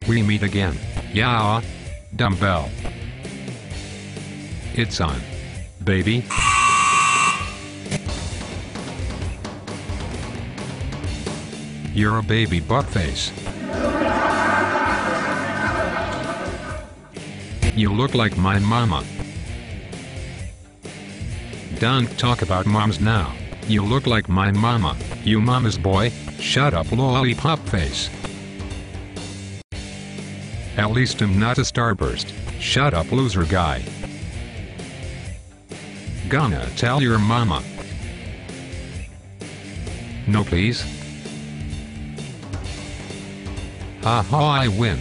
We meet again. Yeah. Dumbbell. It's on. Baby. You're a baby buttface. You look like my mama. Don't talk about moms now. You look like my mama, you mama's boy. Shut up, lollipop face. At least I'm not a starburst. Shut up, loser guy. Gonna tell your mama. No please. Ha ha, I win.